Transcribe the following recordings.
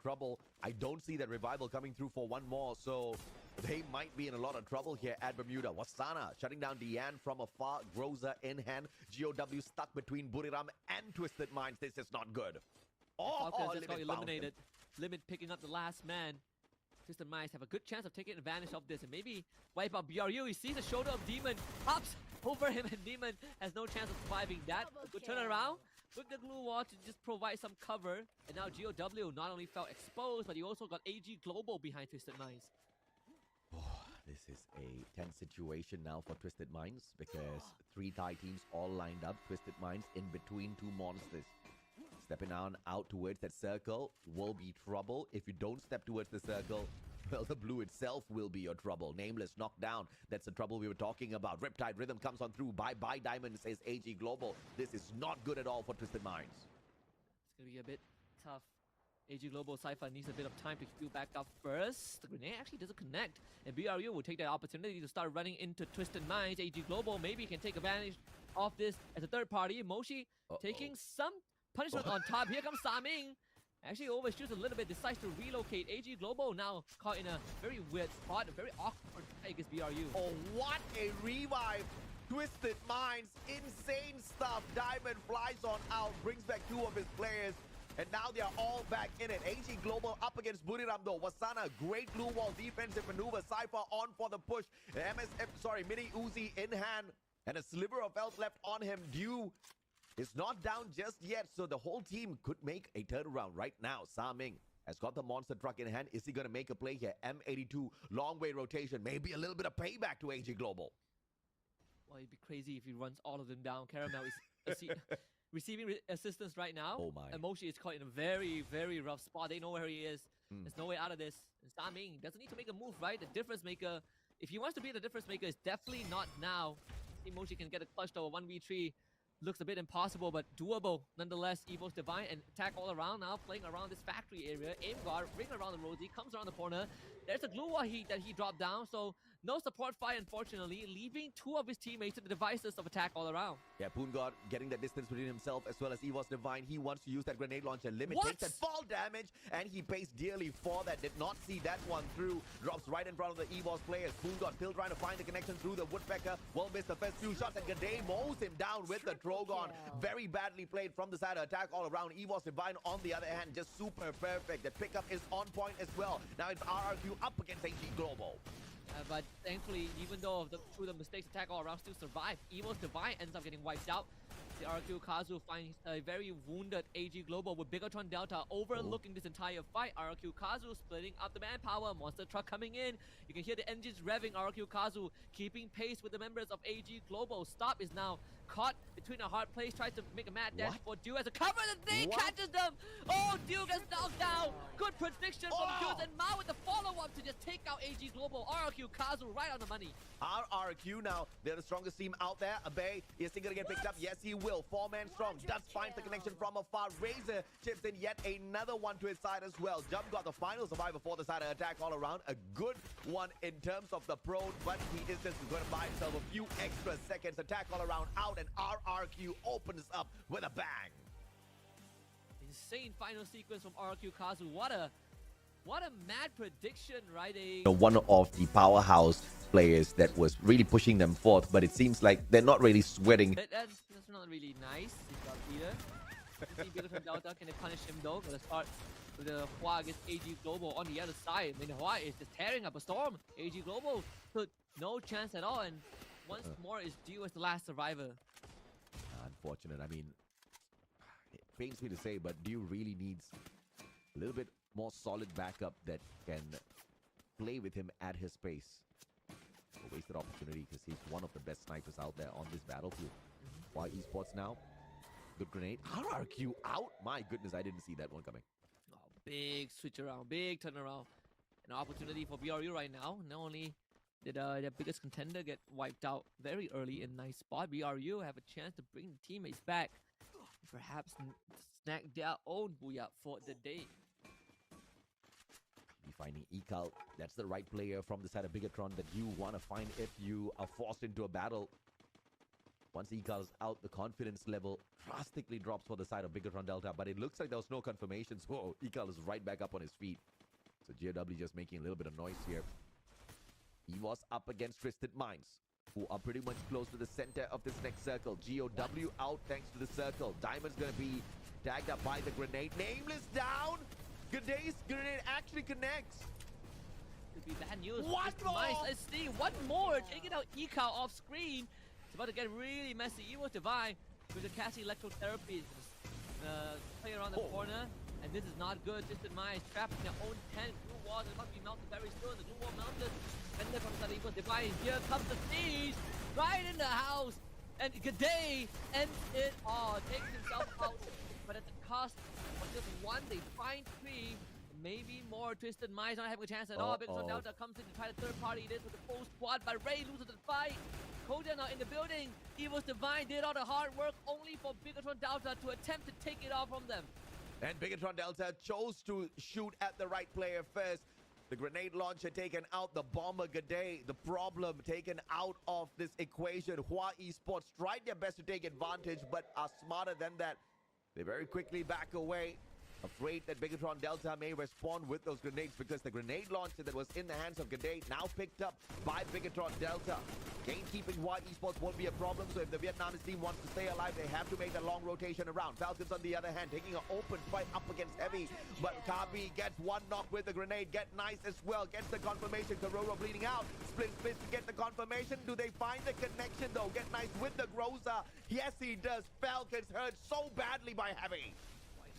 trouble. I don't see that revival coming through for one more, so they might be in a lot of trouble here at Bermuda. Wasana shutting down Deanne from afar. Groza in hand. GOW stuck between Buriram and Twisted Minds. This is not good. Falcons just got Limit found eliminated. him. Limit picking up the last man. Twisted Minds have a good chance of taking advantage of this and maybe wipe out BRU. He sees the shoulder of Demon, hops over him, and Demon has no chance of surviving that. A good turnaround with the glue wall to just provide some cover. And now GOW not only felt exposed, but he also got AG Global behind Twisted Minds. Oh, this is a tense situation now for Twisted Minds because 3 Thai teams all lined up. Twisted Minds in between 2 monsters. Stepping on out towards that circle will be trouble. If you don't step towards the circle, well, the blue itself will be your trouble. Nameless knocked down. That's the trouble we were talking about. Riptide Rhythm comes on through. Bye-bye Diamond, says AG Global. This is not good at all for Twisted Minds. It's going to be a bit tough. AG Global Cypher needs a bit of time to heal back up first. The grenade actually doesn't connect. And BRU will take that opportunity to start running into Twisted Minds. AG Global maybe can take advantage of this as a third party. Moshi taking some punishment on top. Here comes Saming. Actually overshoots a little bit, decides to relocate. AG Global now caught in a very weird spot, a very awkward fight against BRU. Oh, what a revive. Twisted Minds, insane stuff. Diamond flies on out, brings back 2 of his players. And now they are all back in it. AG Global up against Buriram though. Wasana, great blue wall defensive maneuver. Cypher on for the push. Mini Uzi in hand. And a sliver of health left on him. Dew is not down just yet. So the whole team could make a turnaround right now. Saming has got the monster truck in hand. Is he going to make a play here? M82, long way rotation. Maybe a little bit of payback to AG Global. Well, it'd be crazy if he runs all of them down. Caramel is receiving assistance right now. Oh my. And Moshi is caught in a very, very rough spot. They know where he is. There's no way out of this. And Saming doesn't need to make a move, right? The difference maker, if he wants to be the difference maker, is definitely not now. See, Moshi can get a clutch over 1v3. Looks a bit impossible, but doable nonetheless. Evo's Divine and attack all around now, playing around this factory area. Aim guard, ring around the Rosie, comes around the corner. There's a glue wall that he dropped down, so no support fire, unfortunately, leaving 2 of his teammates to the devices of attack all around. Yeah, Poongod getting that distance between himself as well as Evo's Divine. He wants to use that grenade launcher. Limit takes that fall damage, and he pays dearly for that. Did not see that one through. Drops right in front of the Evo's players. Poongod still trying to find the connection through the Woodpecker. Well missed the first few shots, and Gade mows him down with the Trogon. Very badly played from the side of attack all around. Evo's Divine, on the other hand, just super perfect. The pickup is on point as well. Now it's RRQ up against AG Global. But thankfully, even though through the mistakes, attack all around still survived. Evo's Divine ends up getting wiped out. The RQ Kazu finds a very wounded AG Global with Bigatron Delta overlooking this entire fight. RQ Kazu splitting up the manpower. Monster truck coming in. You can hear the engines revving. RQ Kazu keeping pace with the members of AG Global. Stop is now caught between a hard place. Tries to make a mad dash for Dew as a cover. The thing catches them. Oh, Dew gets knocked down. Good prediction from Dew. And Mao with the follow-up to just take out AG Global. RQ Kazu right on the money. RRQ now, they're the strongest team out there. Abe, is he going to get picked up? Yes, he will. 4-man strong. Does find the connection from afar. Razor chips in yet another one to his side as well. Jump got the final survivor for the side of attack all around. A good one in terms of the prone, but he is just going to buy himself a few extra seconds. Attack all around out, and RRQ opens up with a bang. Insane final sequence from RQ Kazu. What a mad prediction, right? One of the powerhouse players that was really pushing them forth, but it seems like they're not really sweating. That's not really nice. He's got Peter. See Peter from Delta, can they punish him though? Gonna start with the Hua against AG Global on the other side. I mean, Hua is just tearing up a storm. AG Global took no chance at all, and once more is Dew as the last survivor. Unfortunate. I mean, it pains me to say, but Dew really needs a little bit more solid backup that can play with him at his pace. A wasted opportunity because he's one of the best snipers out there on this battlefield. Why esports now? Good grenade. RRQ out. My goodness, I didn't see that one coming. Oh, big switch around, big turnaround. An opportunity for BRU right now. Not only did their biggest contender get wiped out very early in nice spot, BRU have a chance to bring the teammates back. Perhaps snag their own booyah for the day. Finding Ekal, that's the right player from the side of Bigatron that you want to find if you are forced into a battle. Once Ekal's out, the confidence level drastically drops for the side of Bigatron Delta, but it looks like there was no confirmation, so Ekal is right back up on his feet. So GOW just making a little bit of noise here. He was up against Twisted Minds, who are pretty much close to the center of this next circle. GOW out thanks to the circle. Diamond's gonna be tagged up by the grenade. Nameless down! Gaday's grenade actually connects. Could be bad news. One more! Nice. Let's see. One more. Taking out Ekal off screen. It's about to get really messy. Evil Divine with the casting electrotherapy. Play around the corner. And this is not good. Distant Minds trapped in their own tent. Blue wall is about to be melted very soon. The blue wall melted. And then from the Evil Divine. Here comes the siege. Right in the house. And Gaday ends it all. Takes himself out. But at the cost of just one, they find three. Maybe more. Twisted Minds not having a chance at all. Bigatron Delta comes in to try to third party this with the full squad, but Ray loses the fight. Koja now in the building. Evil's Divine did all the hard work only for Bigatron Delta to attempt to take it off from them. And Bigatron Delta chose to shoot at the right player first. The grenade launcher taken out, the bomber Gaday, the problem taken out of this equation. Hua Esports tried their best to take advantage, but are smarter than that. They very quickly back away, afraid that Bigatron Delta may respond with those grenades, because the grenade launcher that was in the hands of Gaday now picked up by Bigatron Delta. Gatekeeping Hua Esports won't be a problem, so if the Vietnamese team wants to stay alive, they have to make a long rotation around. Falcons, on the other hand, taking an open fight up against Heavy, but Kabi gets one knock with the grenade. Get Nice as well, gets the confirmation. Karoro bleeding out. Split to get the confirmation. Do they find the connection though? Get Nice with the Groza. Yes, he does. Falcons hurt so badly by Heavy.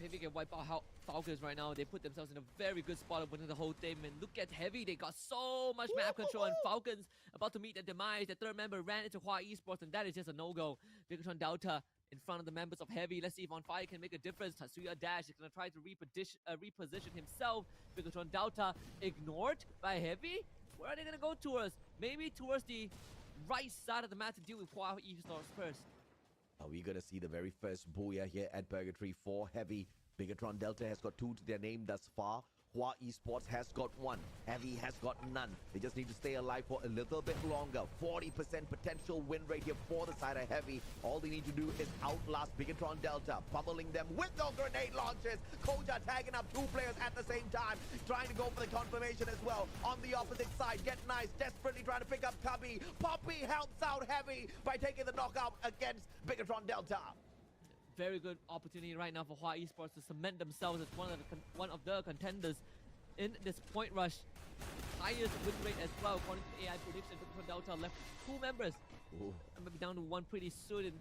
Heavy can wipe out how Falcons right now. They put themselves in a very good spot of winning the whole thing. And look at Heavy. They got so much map control. And Falcons about to meet their demise. The third member ran into Hua Esports, and that is just a no-go. Bigatron Delta in front of the members of Heavy. Let's see if On Fire can make a difference. Tatsuya Dash is going to try to reposition himself. Bigatron Delta ignored by Heavy. Where are they going to go towards? Maybe towards the right side of the map to deal with Hua Esports first. Are we going to see the very first booyah here at Purgatory for Heavy? Bigatron Delta has got 2 to their name thus far. Hua Esports has got 1. Heavy has got none. They just need to stay alive for a little bit longer. 40% potential win rate here for the side of Heavy. All they need to do is outlast Bigatron Delta, pummeling them with those grenade launches. Koja tagging up 2 players at the same time, trying to go for the confirmation as well. On the opposite side, Get Nice desperately trying to pick up Cubby. Poppy helps out Heavy by taking the knockout against Bigatron Delta. Very good opportunity right now for Hua Esports to cement themselves as one of the contenders in this point rush. Highest win rate as well, according to AI prediction. Bigatron Delta left 2 members. And maybe down to 1 pretty soon, and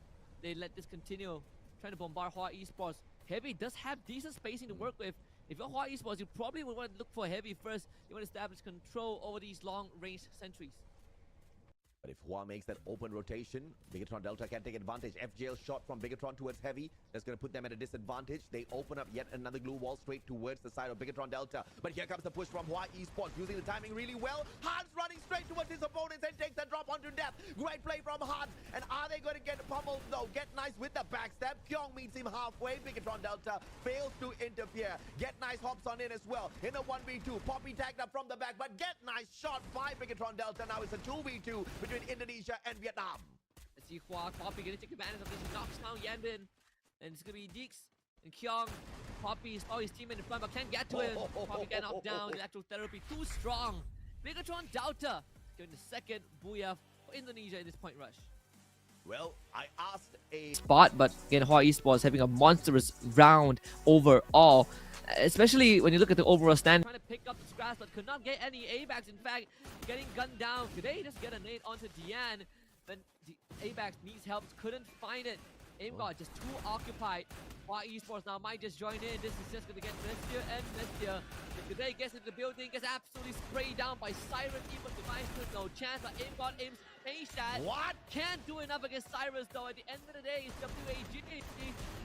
they let this continue, trying to bombard Hua Esports. Heavy does have decent spacing to work with. If you're Hua Esports, you probably would want to look for Heavy first. You want to establish control over these long-range sentries. But if Hua makes that open rotation, Bigatron Delta can take advantage. FJL shot from Bigatron towards Heavy. That's going to put them at a disadvantage. They open up yet another glue wall straight towards the side of Bigatron Delta. But here comes the push from Hua Esports, using the timing really well. Hans running straight towards his opponents and takes the drop onto death. Great play from Hans. And are they going to get pummeled? No. Get Nice with the backstab. Kyung meets him halfway. Bigatron Delta fails to interfere. Get Nice hops on in as well. In a 1v2. Poppy tagged up from the back, but Get Nice shot by Bigatron Delta. Now it's a 2v2 between Indonesia and Vietnam. Let's see Hua Poppy gonna take advantage of this. He knocks down Yanbin. And it's gonna be Deeks and Kyung. Poppy saw his teammate in front, but can't get to him. Poppy get knocked down. Electrotherapy too strong. Bigatron Delta doing the second booyah for Indonesia in this point rush. Well, I asked a spot, but again, Hua Esports having a monstrous round overall. Especially when you look at the overall stand. Trying to pick up the scraps, but could not get any ABACs. In fact, getting gunned down. Could they just get a nade onto Dian? But the ABACs needs help, couldn't find it. AimGod just too occupied. Hua Esports now might just join in. This is just going to get messier and messier. If Today gets into the building, gets absolutely sprayed down by Cyrus. Even Device stood no chance, but AimGod aims face that. What? Can't do enough against Cyrus though. At the end of the day, it's WAG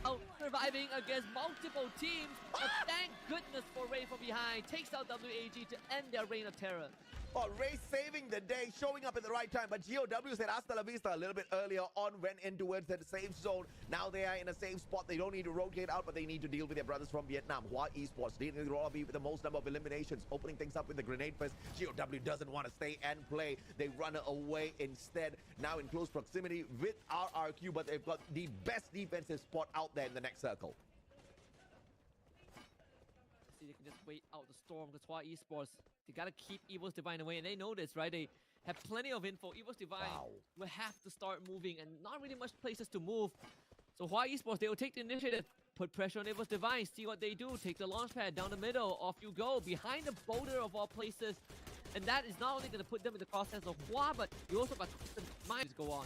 out surviving against multiple teams. But thank goodness for Ray from behind. Takes out WAG to end their reign of terror. Oh, Ray saving the day, showing up at the right time. But GOW said hasta la vista a little bit earlier on, went in towards that safe zone. Now they are in a safe spot. They don't need to rotate out, but they need to deal with their brothers from Vietnam. Hua Esports leading the lobby with the most number of eliminations, opening things up with the grenade first. GOW doesn't want to stay and play. They run away instead. Now in close proximity with RRQ, but they've got the best defensive spot out there in the next circle. See, they can just wait out the storm because Hua Esports, they gotta keep Evil's Divine away, and they know this, right? They have plenty of info. Evil's Divine will have to start moving, and not really much places to move. So Hua Esports, they will take the initiative, put pressure on Evil's Divine, see what they do, take the launch pad down the middle, off you go, behind the boulder of all places. And that is not only gonna put them in the crosshairs of Hua, but you also got Twisted Minds go on.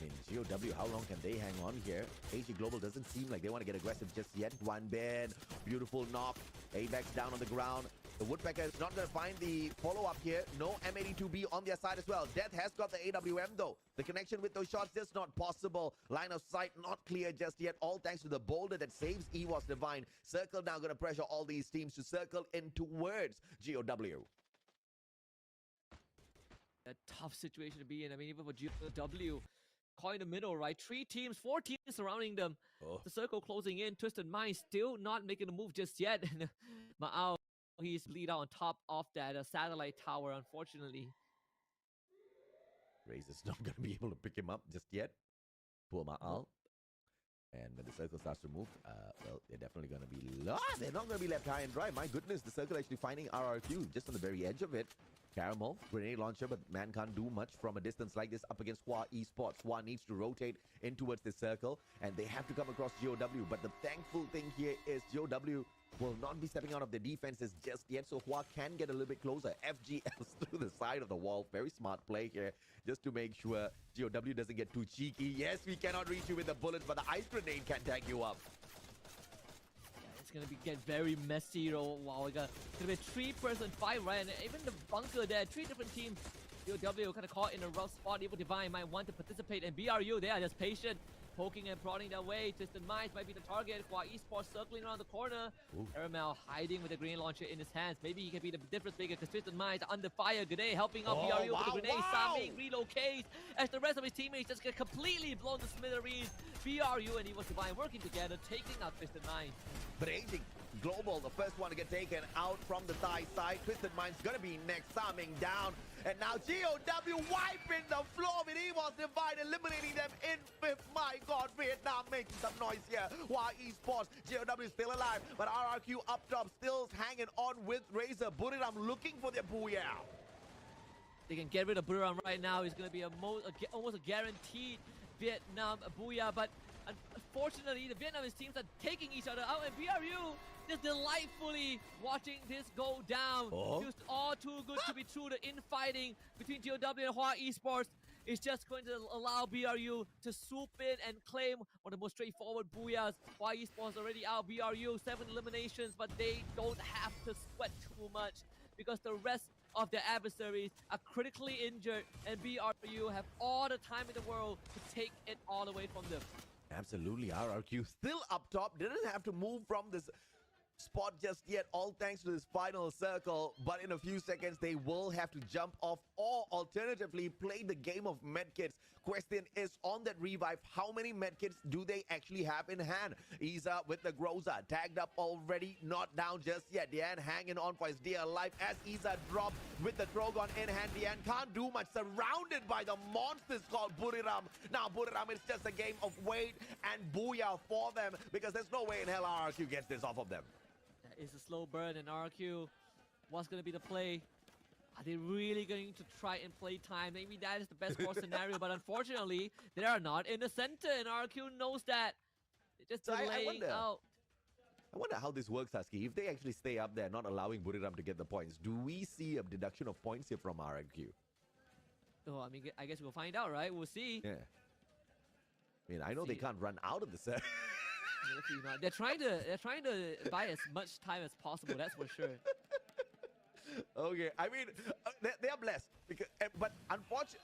In GOW, how long can they hang on here? AG Global doesn't seem like they want to get aggressive just yet. One bed, beautiful knock. AVEX down on the ground. The Woodpecker is not going to find the follow-up here. No M82B on their side as well. Death has got the AWM though. The connection with those shots just not possible. Line of sight not clear just yet. All thanks to the boulder that saves EWOS Divine. Circle now going to pressure all these teams to circle in towards GOW. A tough situation to be in. I mean, even for GOW, caught in the middle, right? 3 teams, 4 teams surrounding them. The circle closing in. Twisted Mind still not making a move just yet. Ma'ao, he's bleed out on top of that satellite tower, unfortunately. Razor's not going to be able to pick him up just yet. Poor Ma'al. And when the circle starts to move, well, they're definitely going to be lost. They're not going to be left high and dry. My goodness, the circle actually finding RRQ just on the very edge of it. Caramel, grenade launcher, but man can't do much from a distance like this up against Hua Esports. Hua needs to rotate in towards the circle, and they have to come across GOW. But the thankful thing here is GOW will not be stepping out of the defenses just yet, so Hua can get a little bit closer. FGLs through the side of the wall. Very smart play here, just to make sure GOW doesn't get too cheeky. Yes, we cannot reach you with the bullets, but the ice grenade can tag you up. Gonna get very messy though. Wow, it's gonna be a 3-person fight, right? And even the bunker there, 3 different teams. GOW kind of caught in a rough spot. Evil Divine might want to participate, and BRU, they are just patient, poking and prodding their way. Twisted Minds might be the target. Hua Esports circling around the corner. Caramel hiding with the grenade launcher in his hands. Maybe he can be the difference maker because Twisted Minds are under fire. Grenade helping out BRU with the grenade. Saming relocates as the rest of his teammates just get completely blown to smithereens. BRU and Evil Divine working together, taking out Twisted Minds. But AG Global, the first one to get taken out from the Thai side. Twisted Mind's gonna be next, Saming down. And now GOW wiping the floor with EWOS Divine, eliminating them in 5th. My God, Vietnam making some noise here. Hua Esports, GOW still alive, but RRQ up top still hanging on with Razor. Buriram looking for their booyah. They can get rid of Buriram right now. It's gonna be almost a guaranteed Vietnam booyah, but unfortunately, the Vietnamese teams are taking each other out, and BRU just delightfully watching this go down. Just all too good to be true. The infighting between GOW and Hua Esports is just going to allow BRU to swoop in and claim one of the most straightforward booyahs. Hua Esports already out. BRU 7 eliminations, but they don't have to sweat too much because the rest of their adversaries are critically injured, and BRU have all the time in the world to take it all away from them. Absolutely, RRQ still up top. Didn't have to move from this spot just yet, all thanks to this final circle. But in a few seconds, they will have to jump off or alternatively play the game of medkits. Question is on that revive, how many medkits do they actually have in hand? Isa with the Groza, tagged up already, not down just yet. Dian hanging on for his dear life as Isa dropped with the Drogon in hand. Dian can't do much, surrounded by the monsters called Buriram. Now Buriram is just a game of wait and booyah for them, because there's no way in hell RRQ gets this off of them. It's a slow burn, and RRQ, what's going to be the play? Are they really going to try and play time? Maybe that is the best course scenario, but unfortunately, they are not in the center, and RRQ knows that. They're just delaying out. I wonder how this works, Husky. If they actually stay up there, not allowing Buriram to get the points, do we see a deduction of points here from RRQ? Oh, I mean, I guess we'll find out, right? We'll see. Yeah. I mean, I know they can't run out of the set. They're trying to buy as much time as possible. That's for sure. Okay, I mean, they are blessed. Because, but unfortunately,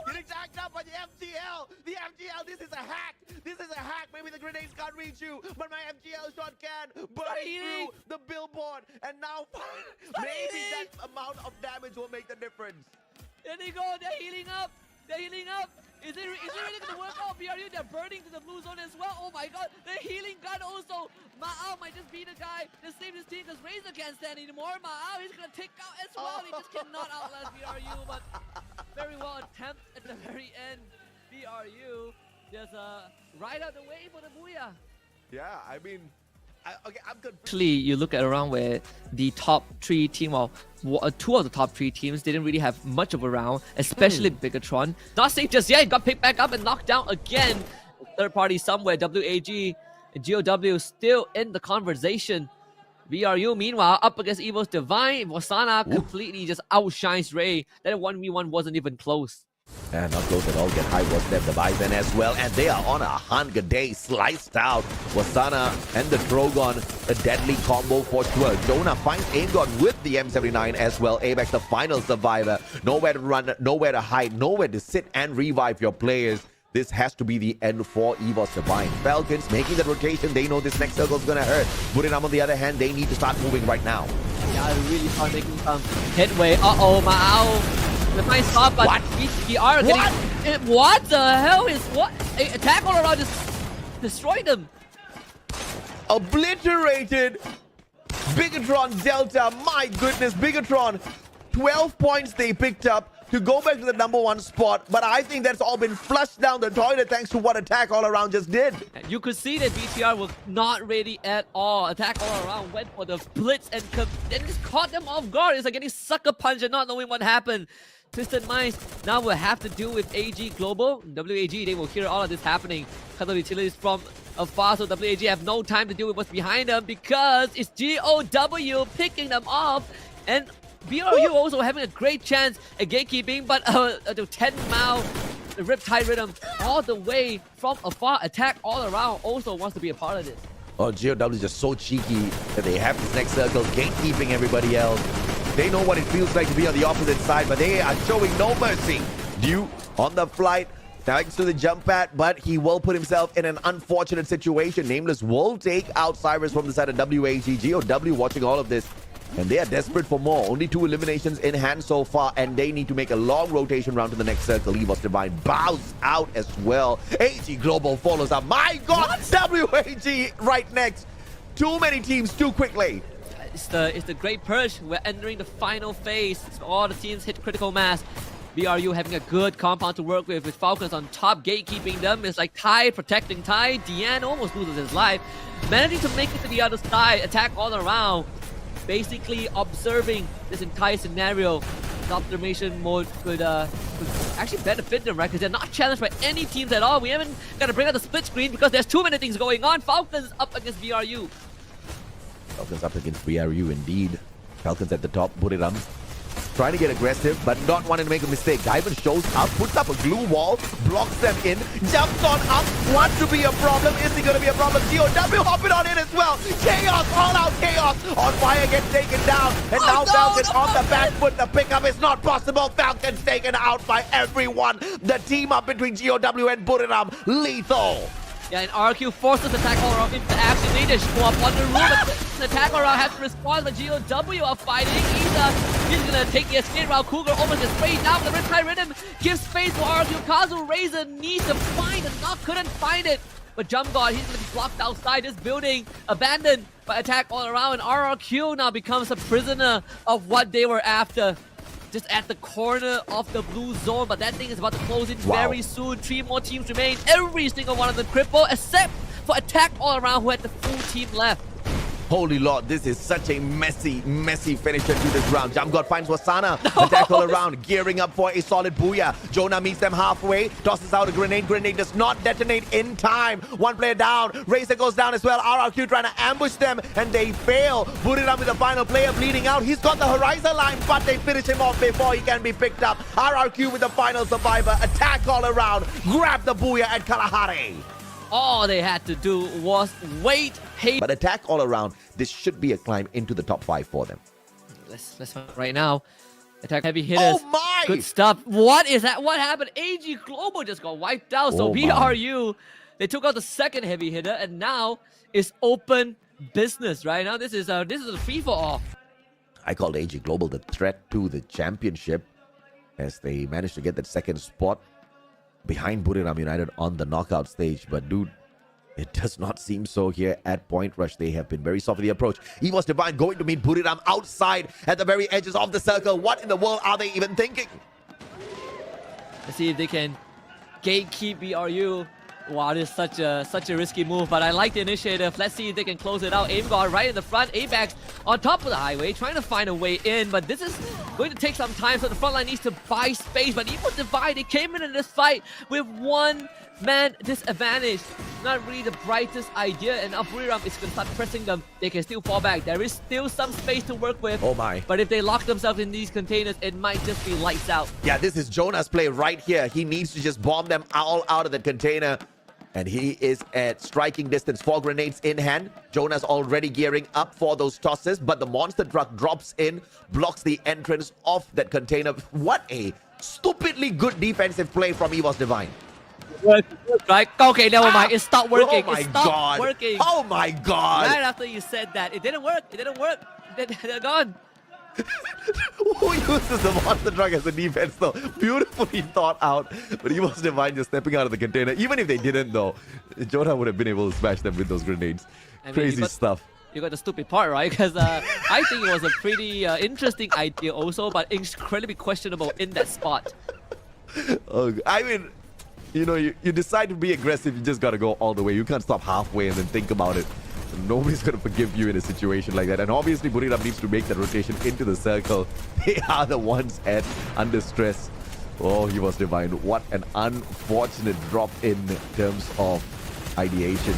getting tagged up by the FGL. The FGL, this is a hack. This is a hack. Maybe the grenades can't reach you, but my FGL shot can. Burning through the billboard. And now, maybe that amount of damage will make the difference. There they go. They're healing up. They're healing up. Is it really going to work out? BRU, they're burning to the blue zone as well. Oh my god. The healing gun also. Ma'ao might just be the guy to save his team because Razor can't stand anymore. Ma'ao, he's going to take out as well. He just cannot outlast BRU, but very well attempted at the very end. BRU just right out the way for the Booyah. Yeah, I mean, okay, I'm good. Actually, you look at around where the top 3 team, well, 2 of the top 3 teams didn't really have much of a round, especially Bigatron. Not safe just yet, got picked back up and knocked down again. Third party somewhere, WAG and GOW still in the conversation. BRU, meanwhile, up against Evo's Divine. Wasana completely just outshines Ray. That 1v1 wasn't even close. And not close at all. Get high was them, the Bison as well. And they are on a hunger day. Sliced out. Wasana and the Drogon. A deadly combo for sure. Jonah finds Aegon with the M79 as well. Apex, the final survivor. Nowhere to run, nowhere to hide, nowhere to sit and revive your players. This has to be the end for EVOS Divine. Falcons making the rotation. They know this next circle is going to hurt. Burinam, on the other hand, they need to start moving right now. Yeah, they really start making some headway. Uh-oh, Ma'ao. The nice stop, but BTR getting... What the hell is... What? Attack all around just destroyed them. Obliterated. Bigatron Delta. My goodness, Bigatron. 12 points they picked up to go back to the #1 spot, but I think that's all been flushed down the toilet thanks to what Attack All Around just did. You could see that BTR was not ready at all. Attack All Around went for the blitz and just caught them off guard. It's like getting sucker punched and not knowing what happened. Twisted Minds now will have to deal with AG Global. WAG, they will hear all of this happening. Cut off utilities from afar, so WAG have no time to deal with what's behind them because it's GOW picking them off. And BRU also having a great chance at gatekeeping, but the 10 mile Riptide Rhythm all the way from afar. Attack all around also wants to be a part of this. Oh, GOW is just so cheeky that they have this next circle, gatekeeping everybody else. They know what it feels like to be on the opposite side, but they are showing no mercy. Dew on the flight, thanks to the jump pad, but he will put himself in an unfortunate situation. Nameless will take out Cyrus from the side of WAG. GOW watching all of this, and they are desperate for more. Only 2 eliminations in hand so far, and they need to make a long rotation round to the next circle. EVOS Divine bows out as well. AG Global follows up. My God, WAG right next. Too many teams too quickly. It's the Great Purge. We're entering the final phase. All the teams hit critical mass. BRU having a good compound to work with Falcons on top, gatekeeping them. It's like Ty protecting Ty. Deanne almost loses his life. Managing to make it to the other side. Attack all around. Basically observing this entire scenario. The observation mode could actually benefit them, right? Because they're not challenged by any teams at all. We haven't got to bring out the split screen because there's too many things going on. Falcons up against BRU. Falcons up against BRU indeed. Falcons at the top, Buriram trying to get aggressive, but not wanting to make a mistake. Diamond shows up, puts up a glue wall, blocks them in, jumps on up, wants to be a problem. Is he going to be a problem? GOW hopping on in as well. Chaos, all out chaos. On fire gets taken down, and now Falcons on the back foot. The pickup is not possible. Falcons taken out by everyone. The team up between GOW and Buriram, lethal. Yeah, and RQ forces Attack All Around into action. They just go up on the roof, but Attack All Around has to respond. The GOW are fighting. He's gonna take the escape route. Cougar almost is sprayed down. The Riptide Rhythm gives space for RQ. Kazu Razor needs to find and couldn't find it. But Jump God, he's gonna be blocked outside this building, abandoned by Attack All Around. And RRQ now becomes a prisoner of what they were after. Just at the corner of the blue zone, but that thing is about to close in very soon. 3 more teams remain. Every single one of them crippled, except for Attack All Around, who had the full team left. Holy Lord, this is such a messy finisher to this round. Jump God finds Wasana. Attack All Around, gearing up for a solid booyah. Jonah meets them halfway, tosses out a grenade. Grenade does not detonate in time. 1 player down. Razor goes down as well. RRQ trying to ambush them, and they fail. Buriram with the final player bleeding out. He's got the Horizon line, but they finish him off before he can be picked up. RRQ with the final survivor. Attack All Around. Grab the booyah at Kalahari. All they had to do was wait. But Attack All Around, this should be a climb into the top 5 for them. Let's find right now. Attack heavy hitters. Oh my! Good stuff. What is that? What happened? AG Global just got wiped out. So Oh my. BRU, they took out the second heavy hitter, and now it's open business. Right now, this is a free for all. I called AG Global the threat to the championship as they managed to get that second spot behind Buriram United on the knockout stage. But dude, it does not seem so here at Point Rush. They have been very soft in the approach. EVOS Divine going to meet Buriram outside at the very edges of the circle. What in the world are they even thinking? Let's see if they can gatekeep BRU. Wow, this is such a risky move, but I like the initiative. Let's see if they can close it out. Aim guard right in the front. ABAX on top of the highway, trying to find a way in, but this is going to take some time, so the front line needs to buy space. But EVOS Divide, they came in this fight with one man disadvantage. Not really the brightest idea, and Buriram is going to start pressing them. They can still fall back. There is still some space to work with. Oh my. But if they lock themselves in these containers, it might just be lights out. Yeah, this is Jonah's play right here. He needs to just bomb them all out of the container. And he is at striking distance. 4 grenades in hand. Jonah's already gearing up for those tosses, but the monster truck drops in, blocks the entrance of that container. What a stupidly good defensive play from EVOS Divine. Right? Okay, never mind. It stopped working. Oh my It stopped god. working. Oh my god. Right after you said that, it didn't work. It didn't work. They're gone. Who uses the monster truck as a defense though? Beautifully thought out. But EVOS Divine just stepping out of the container. Even if they didn't though, Jonah would have been able to smash them with those grenades. I mean, Crazy stuff. You got the stupid part, right? Because I think it was a pretty interesting idea also, but incredibly questionable in that spot. I mean, you know, you decide to be aggressive, you just got to go all the way. You can't stop halfway and then think about it. Nobody's going to forgive you in a situation like that. And obviously, Buriram needs to make that rotation into the circle. They are the ones under stress. Oh, he was divine. What an unfortunate drop in terms of ideation.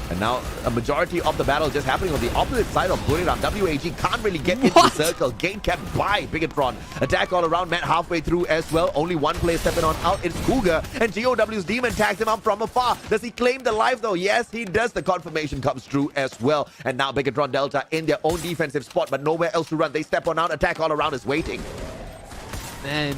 And now a majority of the battle just happening on the opposite side of Buriram. WAG can't really get into the circle. Gate kept by Bigatron. Attack all around, met halfway through as well. Only one player stepping on out. It's Cougar. And GOW's Demon tags him up from afar. Does he claim the life though? Yes, he does. The confirmation comes through as well. And now Bigatron Delta in their own defensive spot, but nowhere else to run. They step on out. Attack all around is waiting. Man,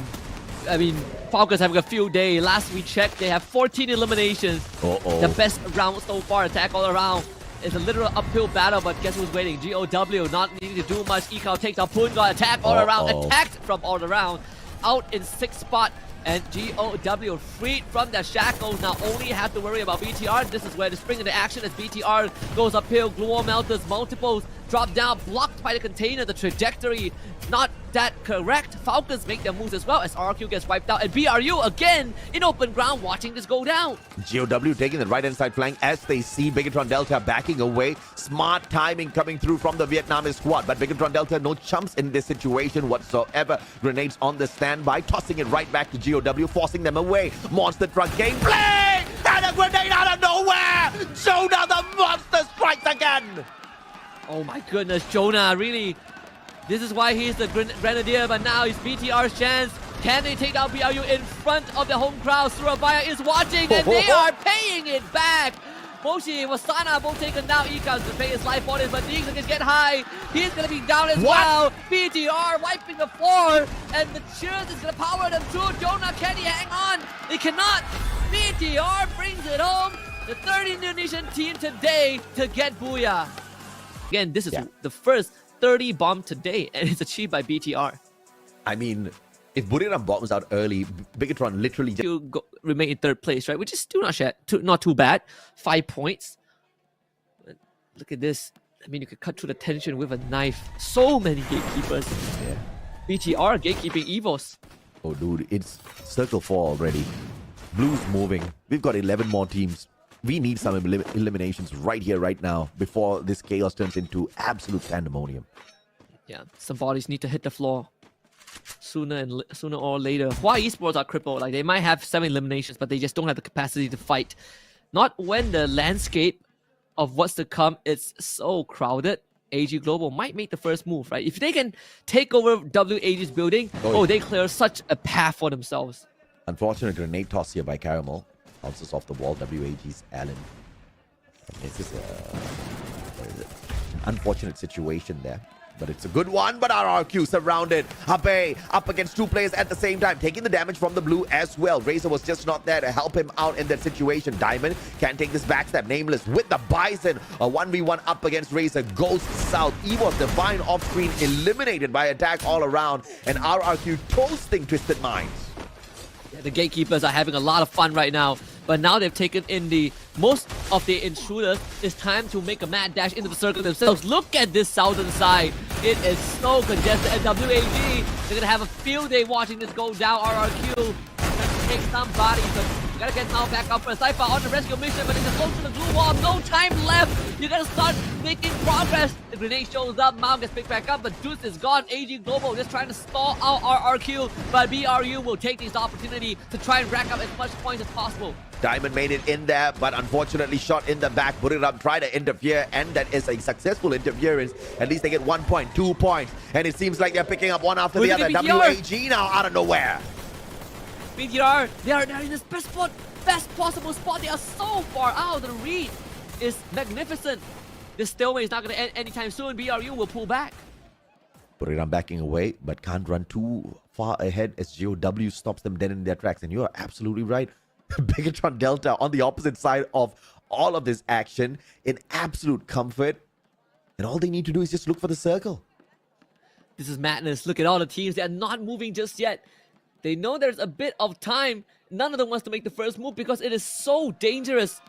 I mean, Falcons having a field day. Last we checked, they have 14 eliminations. The best round so far. Attack all around. It's a literal uphill battle, but guess who's waiting? GOW not needing to do much. Ekao takes out Punga. Attack all around. Attacked from all around. Out in 6th spot. And GOW freed from their shackles. Now only have to worry about BTR. This is where they spring into action as BTR goes uphill. Glue melters, multiples drop down, blocked by the container. The trajectory not that correct. Falcons make their moves as well as RQ gets wiped out. And BRU again in open ground watching this go down. GOW taking the right-hand side flank as they see Bigatron Delta backing away. Smart timing coming through from the Vietnamese squad. But Bigatron Delta, no chumps in this situation whatsoever. Grenades on the standby, tossing it right back to GOW, forcing them away. Monster truck gameplay! And a grenade out of nowhere! Jonah the monster strikes again! Oh my goodness, Jonah really... This is why he's the Grenadier, but now it's BTR's chance. Can they take out BRU in front of the home crowd? Surabaya is watching and they are paying it back. Moshi, Wasana both taken down. Econs to pay his life on it, but Deeks can get high. He's going to be down as well. BTR wiping the floor, and the cheers is going to power them through. Jonah, can he hang on? He cannot. BTR brings it home. The third Indonesian team today to get Booyah. Again, this is the first 30 bomb today, and it's achieved by BTR. I mean, if Buriram bombs out early, Bigatron literally just... You remain in 3rd place, right? Which is still not too bad. 5 points. But look at this. I mean, you could cut through the tension with a knife. So many gatekeepers. Yeah. BTR gatekeeping EVOS. Oh, dude, it's circle 4 already. Blue's moving. We've got 11 more teams. We need some eliminations right here, right now, before this chaos turns into absolute pandemonium. Yeah, some bodies need to hit the floor sooner or later. Why esports are crippled? Like, they might have 7 eliminations, but they just don't have the capacity to fight. Not when the landscape of what's to come is so crowded. AG Global might make the first move, right? If they can take over WAG's building, they clear such a path for themselves. Unfortunate grenade toss here by Caramel. Bounces off the wall. WAG's Allen. This is an unfortunate situation there. But it's a good one, but RRQ surrounded. Abe up against two players at the same time, taking the damage from the blue as well. Razor was just not there to help him out in that situation. Diamond can take this backstab. Nameless with the Bison. A 1v1 up against Razor goes south. EVOS Divine off screen eliminated by attack all around. And RRQ toasting Twisted Minds. Yeah, the gatekeepers are having a lot of fun right now. But now they've taken in the most of the intruders. It's time to make a mad dash into the circle themselves. Look at this southern side. It is so congested. And WAG, they're going to have a field day watching this go down. RRQ trying to take somebody. But you got to get now back up for a Cypher on the rescue mission. But it's close to the blue wall. No time left. You got to start making progress. The grenade shows up. Mount gets picked back up. But Deuce is gone. AG Global just trying to stall out RRQ. But BRU will take this opportunity to try and rack up as much points as possible. Diamond made it in there, but unfortunately shot in the back. Buriram tried to interfere, and that is a successful interference. At least they get 1 point, 2 points. And it seems like they're picking up one after the other. WAG now out of nowhere. BTR, they're in this best possible spot. They are so far out. The read is magnificent. This stalemate is not going to end anytime soon. BRU will pull back. Buriram backing away, but can't run too far ahead as GOW stops them dead in their tracks. And you are absolutely right. Bigatron Delta on the opposite side of all of this action in absolute comfort. And all they need to do is just look for the circle. This is madness. Look at all the teams. They are not moving just yet. They know there's a bit of time. None of them wants to make the first move because it is so dangerous.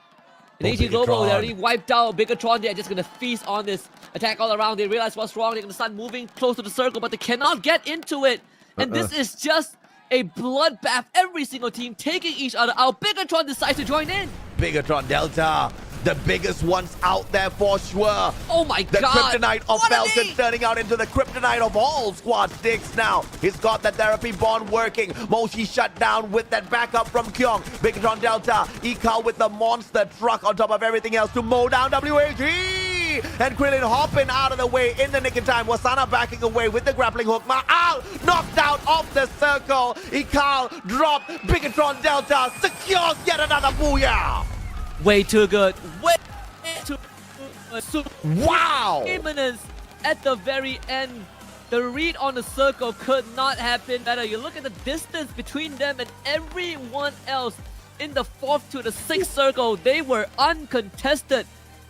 And AG Global, they already wiped out Bigatron. They're just going to feast on this attack all around. They realize what's wrong. They're going to start moving close to the circle, but they cannot get into it. And this is just a bloodbath. Every single team taking each other out. Bigatron decides to join in. Bigatron Delta, the biggest ones out there for sure. Oh my the god. The kryptonite of Falcon turning out into the kryptonite of all squad sticks now. He's got that therapy bond working. Moshi shut down with that backup from Kyung. Bigatron Delta, Ikao with the monster truck on top of everything else to mow down WAG. And Krillin hopping out of the way in the nick of time. Wasana backing away with the grappling hook. Ma'al knocked out of the circle. Ikal dropped. Bigatron Delta secures yet another booyah. Way too good. Way too good. Wow. Imminence at the very end. The read on the circle could not have been better. You look at the distance between them and everyone else in the 4th to the 6th circle. They were uncontested.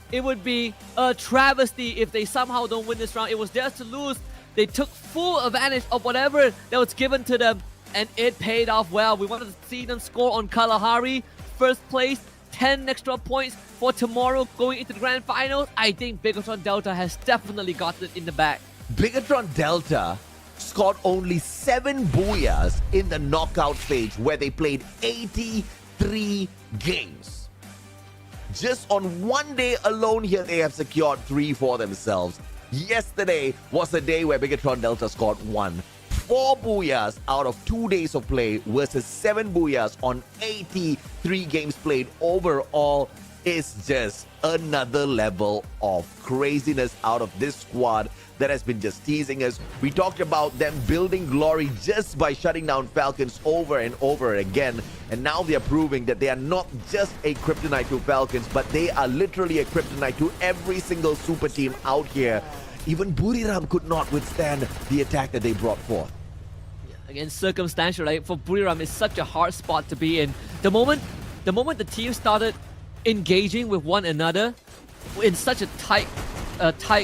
It would be a travesty if they somehow don't win this round. It was theirs to lose. They took full advantage of whatever that was given to them, and it paid off well. We wanted to see them score on Kalahari. First place, 10 extra points for tomorrow going into the grand finals. I think Bigatron Delta has definitely got it in the bag. Bigatron Delta scored only 7 booyahs in the knockout stage where they played 83 games. Just on one day alone here, they have secured 3 for themselves. Yesterday was a day where Bigatron Delta scored 1. 4 booyahs out of 2 days of play versus 7 booyahs on 83 games played overall is just another level of craziness out of this squad that has been just teasing us. We talked about them building glory just by shutting down Falcons over and over again. And now they are proving that they are not just a kryptonite to Falcons, but they are literally a kryptonite to every single super team out here. Even Buriram could not withstand the attack that they brought forth. Again, circumstantial, right? For Buriram, it's such a hard spot to be in. The moment the team started engaging with one another in such a tight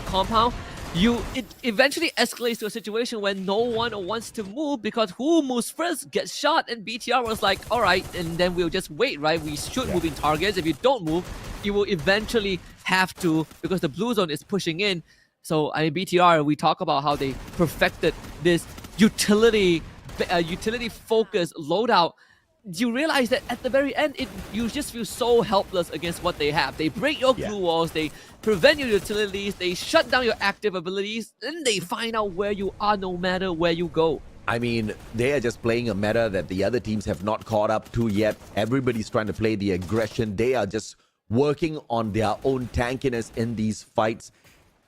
compound, it eventually escalates to a situation where no one wants to move because who moves first gets shot. And BTR was like, all right, and then we'll just wait, right? We should move in targets. If you don't move, you will eventually have to because the blue zone is pushing in. So I mean, BTR, we talk about how they perfected this utility focused loadout. You realize that at the very end, you just feel so helpless against what they have. They break your glue walls, they prevent your utilities, they shut down your active abilities, and they find out where you are no matter where you go. I mean, they are just playing a meta that the other teams have not caught up to yet. Everybody's trying to play the aggression. They are just working on their own tankiness in these fights.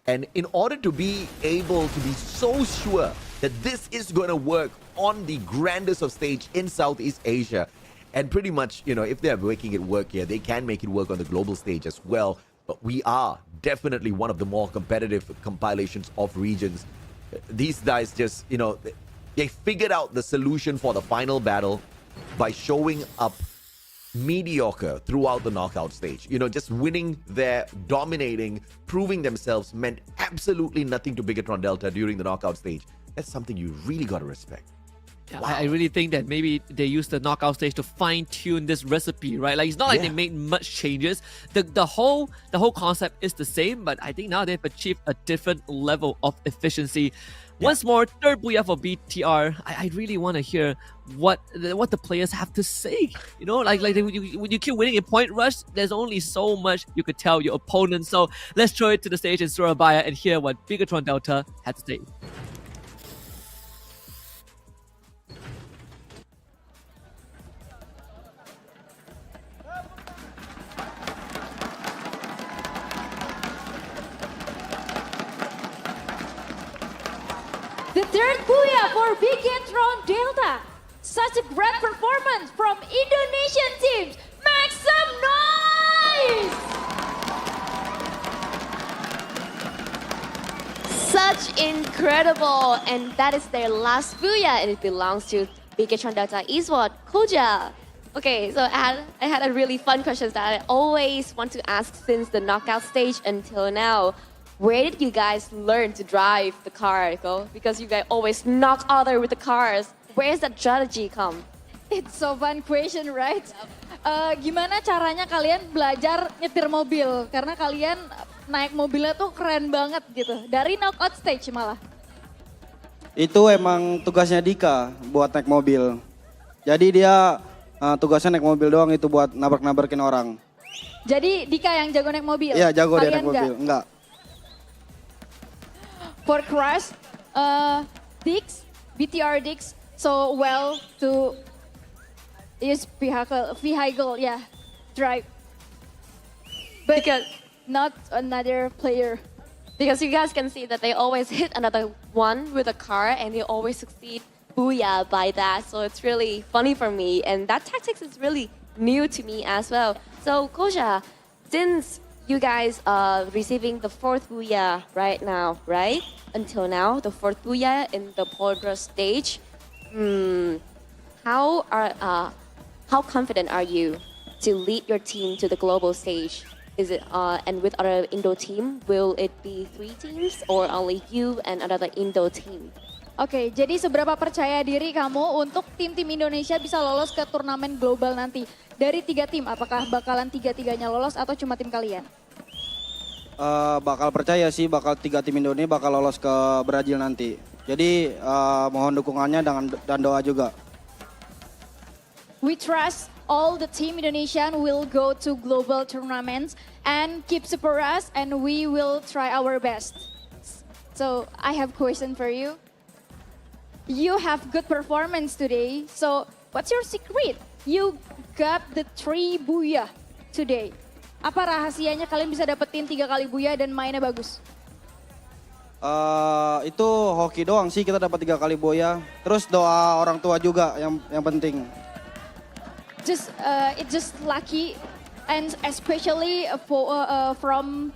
And in order to be able to be so sure that this is going to work on the grandest of stage in Southeast Asia, and pretty much, you know, if they're making it work here, they can make it work on the global stage as well. but we are definitely one of the more competitive compilations of regions. These guys just, they figured out the solution for the final battle by showing up mediocre throughout the knockout stage. Just winning there, dominating, proving themselves meant absolutely nothing to Bigatron Delta during the knockout stage. That's something you really got to respect. Yeah, Wow. I really think that maybe they used the knockout stage to fine-tune this recipe, right? Like, it's not like they made much changes. The whole concept is the same, but I think now they've achieved a different level of efficiency. Once more, third booyah for BTR. I really want to hear what the players have to say. Like when you keep winning in Point Rush, there's only so much you could tell your opponent. So let's throw it to the stage in Surabaya and hear what Bigatron Delta had to say. The third booyah for Bigatron Delta. Such a great performance from Indonesian teams. Make some noise! Such incredible, and that is their last booyah, and it belongs to Bigatron Delta Esports. Koja. Okay, so I had a really fun question that I always want to ask since the knockout stage until now. Where did you guys learn to drive the car, Go? Because you guys always knock other with the cars. Where's that strategy come? It's so fun question, right? Gimana caranya kalian belajar nyetir mobil? Karena kalian naik mobilnya tuh keren banget gitu. Dari knockout stage malah. Itu emang tugasnya Dika buat naik mobil. Jadi dia tugasnya naik mobil doang itu buat nabrak-nabrakin orang. Jadi Dika yang jago naik mobil? Iya, jago dia kalian naik mobil. Enggak. For Crash, Dix, BTR Dix, so well to use vehicle, yeah, drive. But Because not another player. you guys can see that they always hit another one with a car and they always succeed booyah by that. So it's really funny for me, and that tactics is really new to me as well. So Koja, since you guys are receiving the fourth booyah right now, right? Until now, the fourth booyah in the Podra stage. How confident are you to lead your team to the global stage? Is it and with other Indo team, will it be 3 teams or only you and another Indo team? Oke, jadi seberapa percaya diri kamu untuk tim-tim Indonesia bisa lolos ke turnamen global nanti? Dari 3 tim, apakah bakalan 3-3-nya lolos atau cuma tim kalian? Bakal percaya sih, bakal 3 tim Indonesia bakal lolos ke Brasil nanti. Jadi mohon dukungannya dan doa juga. We trust all the team Indonesian will go to global tournaments and keep support us, and we will try our best. So I have question for you. You have good performance today. So what's your secret? You got the 3 booyah today. Apa rahasianya kalian bisa dapetin 3 kali booyah dan mainnya bagus? Itu hoki doang sih, kita dapat 3 kali booyah. Terus doa orang tua juga yang penting. It's just lucky, and especially from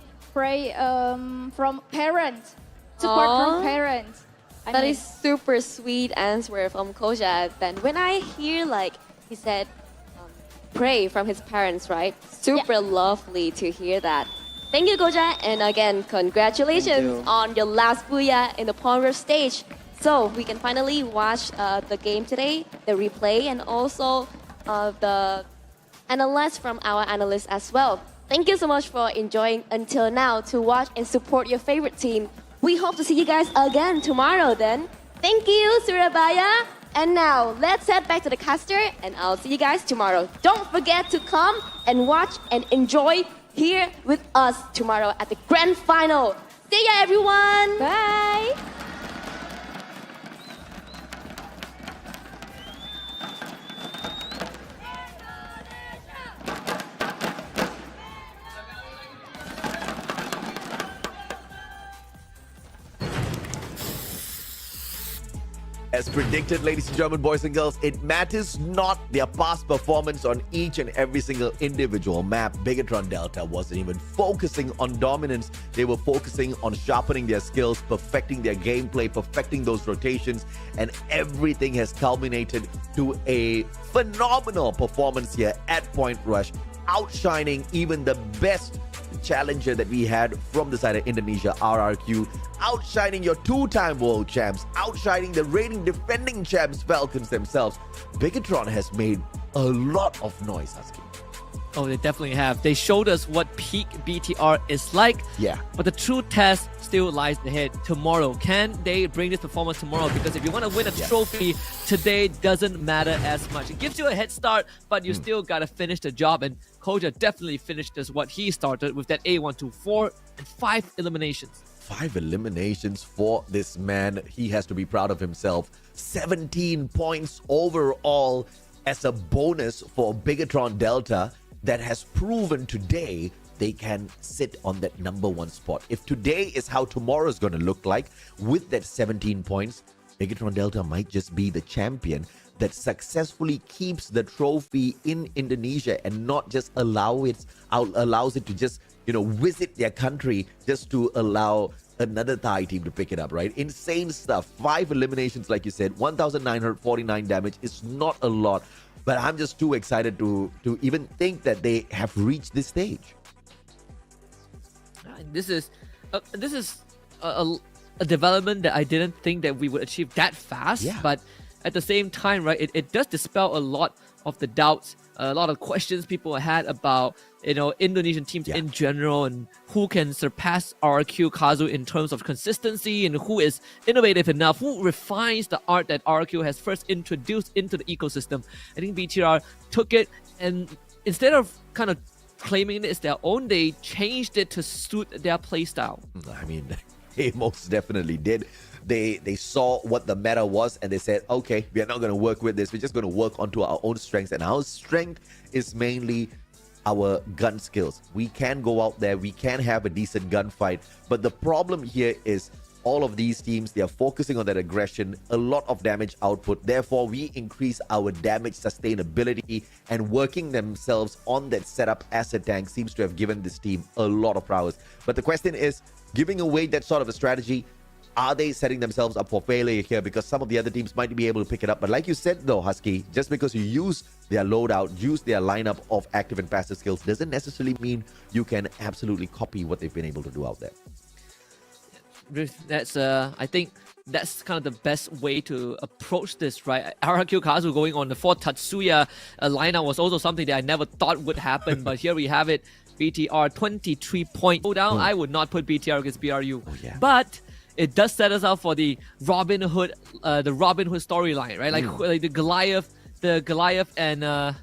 parents, support from parents. That is super sweet answer from Koja. Then when I hear he said, pray from his parents, right? Super lovely to hear that. Thank you, Koja, and again, congratulations on your last booyah in the Ponver stage. So we can finally watch the game today, the replay, and also the analysts from our analysts as well. Thank you so much for enjoying until now to watch and support your favorite team. We hope to see you guys again tomorrow then. Thank you, Surabaya. And now, let's head back to the caster and I'll see you guys tomorrow. Don't forget to come and watch and enjoy here with us tomorrow at the grand final. See ya, everyone. Bye. As predicted, ladies and gentlemen, boys and girls, it matters not their past performance on each and every single individual map. Bigatron Delta wasn't even focusing on dominance. They were focusing on sharpening their skills, perfecting their gameplay, perfecting those rotations, and everything has culminated to a phenomenal performance here at Point Rush, outshining even the best challenger that we had from the side of Indonesia, RRQ, outshining your two-time world champs, outshining the reigning defending champs, Falcons themselves. Bigatron has made a lot of noise, Husky. Oh, they definitely have. They showed us what peak BTR is like. Yeah. But the true test still lies ahead tomorrow. Can they bring this performance tomorrow? Because if you want to win a trophy, today doesn't matter as much. It gives you a head start, but you still got to finish the job. And Koja definitely finished as what he started with that A124 and 5 eliminations. 5 eliminations for this man. He has to be proud of himself. 17 points overall as a bonus for Bigatron Delta that has proven today they can sit on that #1 spot. If today is how tomorrow is going to look like with that 17 points, Bigatron Delta might just be the champion that successfully keeps the trophy in Indonesia and not just allows it to just, visit their country just to allow another Thai team to pick it up, right? Insane stuff. 5 eliminations, like you said, 1,949 damage is not a lot, but I'm just too excited to even think that they have reached this stage. This is a development that I didn't think that we would achieve that fast. Yeah. But at the same time, right, it does dispel a lot of the doubts, a lot of questions people had about Indonesian teams in general and who can surpass RRQ Kazu in terms of consistency and who is innovative enough, who refines the art that RRQ has first introduced into the ecosystem. I think BTR took it and instead of kind of claiming it as their own, they changed it to suit their playstyle. I mean, they most definitely did. They saw what the meta was and they said, okay, we are not going to work with this. We're just going to work onto our own strengths. And our strength is mainly our gun skills. We can go out there. We can have a decent gunfight. But the problem here is all of these teams, they are focusing on that aggression, a lot of damage output. Therefore, we increase our damage sustainability, and working themselves on that setup as a tank seems to have given this team a lot of prowess. But the question is, giving away that sort of a strategy, are they setting themselves up for failure here? Because some of the other teams might be able to pick it up. But like you said though, Husky, just because you use their loadout, use their lineup of active and passive skills, doesn't necessarily mean you can absolutely copy what they've been able to do out there. That's I think that's kind of the best way to approach this, right? RRQ Kazu going on the 4 Tatsuya lineup was also something that I never thought would happen, but here we have it. BTR 23 point down. I would not put BTR against BRU, but it does set us up for the Robin Hood storyline, right? Like the Goliath and